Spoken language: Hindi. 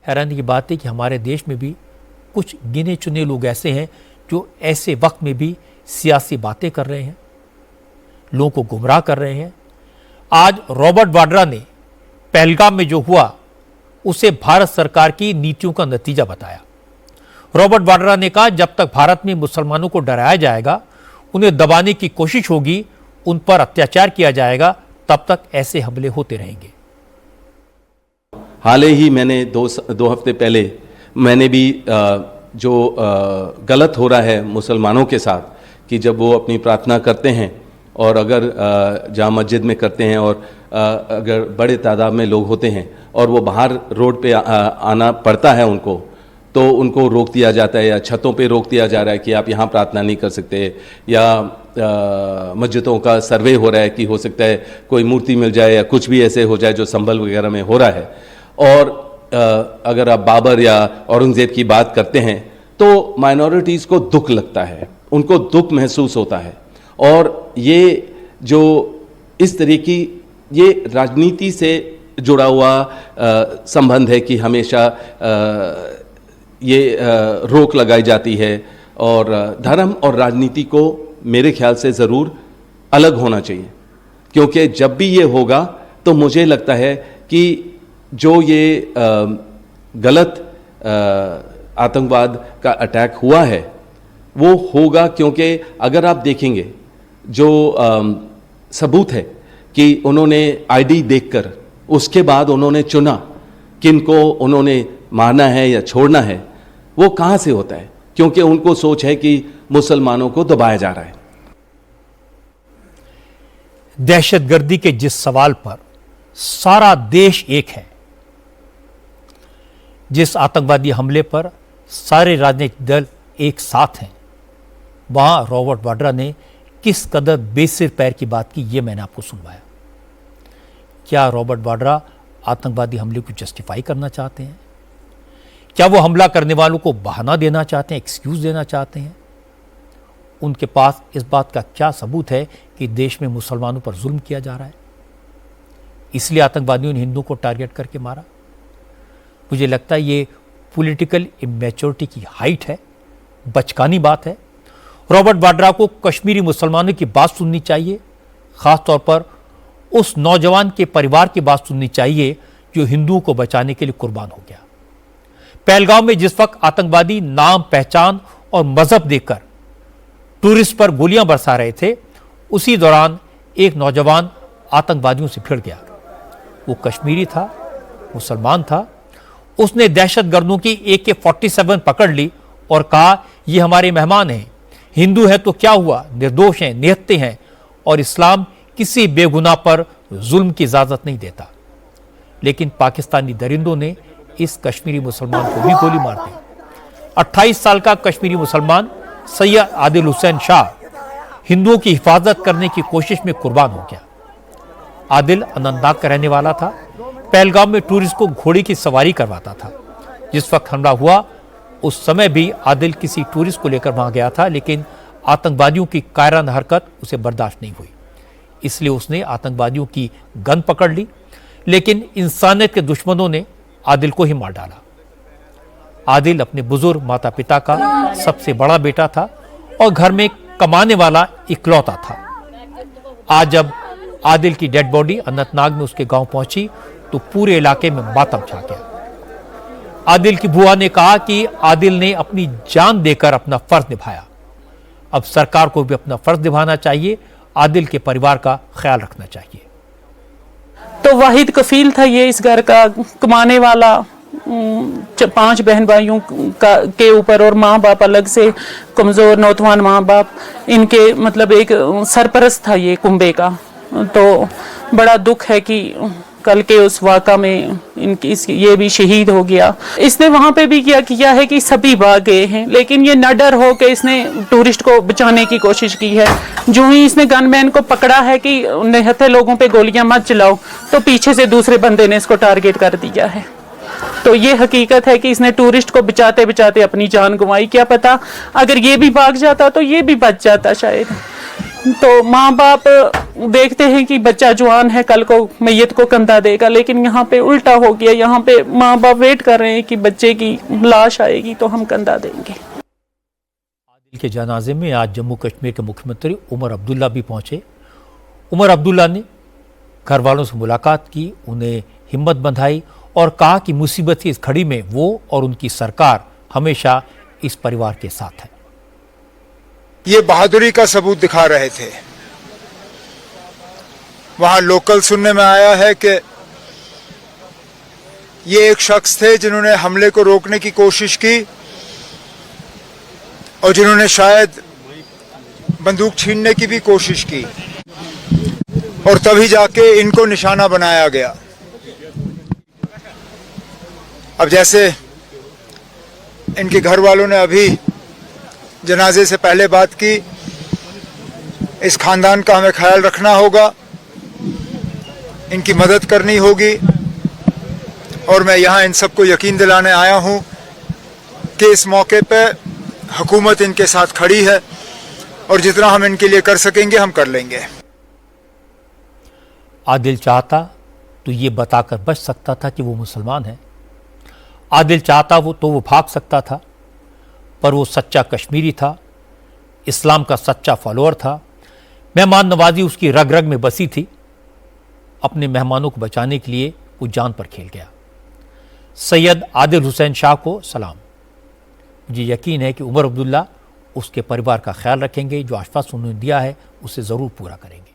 हैरानी की बात है कि हमारे देश में भी कुछ गिने चुने लोग ऐसे हैं जो ऐसे वक्त में भी सियासी बातें कर रहे हैं, लोगों को गुमराह कर रहे हैं। आज रॉबर्ट वाड्रा ने पहलगाम में जो हुआ उसे भारत सरकार की नीतियों का नतीजा बताया। रॉबर्ट वाड्रा ने कहा, जब तक भारत में मुसलमानों को डराया जाएगा, उन्हें दबाने की कोशिश होगी, उन पर अत्याचार किया जाएगा, तब तक ऐसे हमले होते रहेंगे। हाल ही मैंने दो हफ्ते पहले मैंने भी जो गलत हो रहा है मुसलमानों के साथ, कि जब वो अपनी प्रार्थना करते हैं और अगर जहाँ मस्जिद में करते हैं और अगर बड़े तादाद में लोग होते हैं और वो बाहर रोड पे आना पड़ता है उनको, तो उनको रोक दिया जाता है या छतों पे रोक दिया जा रहा है कि आप यहाँ प्रार्थना नहीं कर सकते, या मस्जिदों का सर्वे हो रहा है कि हो सकता है कोई मूर्ति मिल जाए या कुछ भी ऐसे हो जाए जो संभल वगैरह में हो रहा है। और अगर आप बाबर या औरंगजेब की बात करते हैं तो माइनॉरिटीज़ को दुख लगता है, उनको दुख महसूस होता है। और ये जो इस तरह की ये राजनीति से जुड़ा हुआ संबंध है कि हमेशा ये रोक लगाई जाती है, और धर्म और राजनीति को मेरे ख्याल से ज़रूर अलग होना चाहिए, क्योंकि जब भी ये होगा तो मुझे लगता है कि जो ये गलत आतंकवाद का अटैक हुआ है वो होगा, क्योंकि अगर आप देखेंगे जो सबूत है कि उन्होंने आईडी देखकर उसके बाद उन्होंने चुना किनको उन्होंने मारना है या छोड़ना है, वो कहाँ से होता है? क्योंकि उनको सोच है कि मुसलमानों को दबाया जा रहा है। दहशतगर्दी के जिस सवाल पर सारा देश एक है, जिस आतंकवादी हमले पर सारे राजनीतिक दल एक साथ हैं, वहां रॉबर्ट वाड्रा ने किस कदर बेसिर पैर की बात की, यह मैंने आपको सुनवाया। क्या रॉबर्ट वाड्रा आतंकवादी हमले को जस्टिफाई करना चाहते हैं? क्या वो हमला करने वालों को बहाना देना चाहते हैं, एक्सक्यूज देना चाहते हैं? उनके पास इस बात का क्या सबूत है कि देश में मुसलमानों पर जुल्म किया जा रहा है, इसलिए आतंकवादियों ने हिंदुओं को टारगेट करके मारा? मुझे लगता है ये पॉलिटिकल इमैच्योरिटी की हाइट है, बचकानी बात है। रॉबर्ट वाड्रा को कश्मीरी मुसलमानों की बात सुननी चाहिए, खासतौर पर उस नौजवान के परिवार की बात सुननी चाहिए जो हिंदुओं को बचाने के लिए कुर्बान हो गया। पहलगाम में जिस वक्त आतंकवादी नाम, पहचान और मजहब देकर टूरिस्ट पर गोलियां बरसा रहे थे, उसी दौरान एक नौजवान आतंकवादियों से भिड़ गया। वो कश्मीरी था, मुसलमान था। उसने दहशतगर्दों की AK-47 पकड़ ली और कहा, ये हमारे मेहमान हैं, हिंदू है तो क्या हुआ, निर्दोष हैं, निहत्थे हैं, और इस्लाम किसी बेगुनाह पर जुल्म की इजाजत नहीं देता। लेकिन पाकिस्तानी दरिंदों ने इस कश्मीरी मुसलमान को भी गोली मार दी। 28 साल का कश्मीरी मुसलमान सैयद आदिल हुसैन शाह हिंदुओं की हिफाजत करने की कोशिश में कुर्बान हो गया। आदिल अनंतनाग का रहने वाला था। पहलगाम में टूरिस्ट को घोड़े की सवारी करवाता था। जिस वक्त हमला हुआ उस समय भी आदिल किसी टूरिस्ट को लेकर वहां गया था, लेकिन आतंकवादियों की कायराना हरकत उसे बर्दाश्त नहीं हुई, इसलिए उसने आतंकवादियों की गन पकड़ ली। लेकिन इंसानियत के दुश्मनों ने आदिल को ही मार डाला। आदिल अपने बुजुर्ग माता पिता का सबसे बड़ा बेटा था और घर में कमाने वाला इकलौता था। आज जब आदिल की डेड बॉडी अनंतनाग में उसके गांव पहुंची तो पूरे इलाके में मातम छा गया। आदिल की बुआ ने कहा कि आदिल ने अपनी जान देकर अपना फर्ज निभाया। अब सरकार को भी अपना फर्ज निभाना चाहिए, आदिल के परिवार का ख्याल रखना चाहिए। तो वाहिद कफील था ये इस घर का, कमाने वाला, 5 बहन भाइयों के ऊपर, और माँ बाप अलग से कमजोर नौजवान माँ बाप, इनके मतलब एक सरपरस्त था ये कुंबे का। तो बड़ा दुख है कि कल के उस वाक़ा में ये भी शहीद हो गया। इसने वहाँ पे भी क्या किया है कि सभी भाग गए हैं, लेकिन ये न डर हो के इसने टूरिस्ट को बचाने की कोशिश की है। जो ही इसने गनमैन को पकड़ा है कि निहत्थे लोगों पे गोलियां मत चलाओ, तो पीछे से दूसरे बंदे ने इसको टारगेट कर दिया है। तो ये हकीकत है कि इसने टूरिस्ट को बचाते बचाते अपनी जान गंवाई। क्या पता अगर ये भी भाग जाता तो ये भी बच जाता शायद। तो माँ बाप देखते हैं कि बच्चा जवान है, कल को मैयत को कंधा देगा, लेकिन यहाँ पे उल्टा हो गया। यहाँ पे माँ बाप वेट कर रहे हैं कि बच्चे की लाश आएगी तो हम कंधा देंगे। आदिल के जनाजे में आज जम्मू कश्मीर के मुख्यमंत्री उमर अब्दुल्ला भी पहुंचे। उमर अब्दुल्ला ने घर वालों से मुलाकात की, उन्हें हिम्मत बंधाई और कहा कि मुसीबत की इस घड़ी में वो और उनकी सरकार हमेशा इस परिवार के साथ है। ये बहादुरी का सबूत दिखा रहे थे। वहां लोकल सुनने में आया है कि ये एक शख्स थे जिन्होंने हमले को रोकने की कोशिश की और जिन्होंने शायद बंदूक छीनने की भी कोशिश की, और तभी जाके इनको निशाना बनाया गया। अब जैसे इनके घर वालों ने अभी जनाजे से पहले बात की, इस खानदान का हमें ख्याल रखना होगा, इनकी मदद करनी होगी। और मैं यहाँ इन सबको यकीन दिलाने आया हूँ कि इस मौके पे हुकूमत इनके साथ खड़ी है और जितना हम इनके लिए कर सकेंगे हम कर लेंगे। आदिल चाहता तो ये बताकर बच सकता था कि वो मुसलमान है। आदिल चाहता वो भाग सकता था, पर वो सच्चा कश्मीरी था, इस्लाम का सच्चा फॉलोअर था। मेहमान नवाजी उसकी रग रग में बसी थी। अपने मेहमानों को बचाने के लिए वो जान पर खेल गया। सैयद आदिल हुसैन शाह को सलाम। मुझे यकीन है कि उमर अब्दुल्ला उसके परिवार का ख्याल रखेंगे, जो आश्वासन उन्होंने दिया है उसे ज़रूर पूरा करेंगे।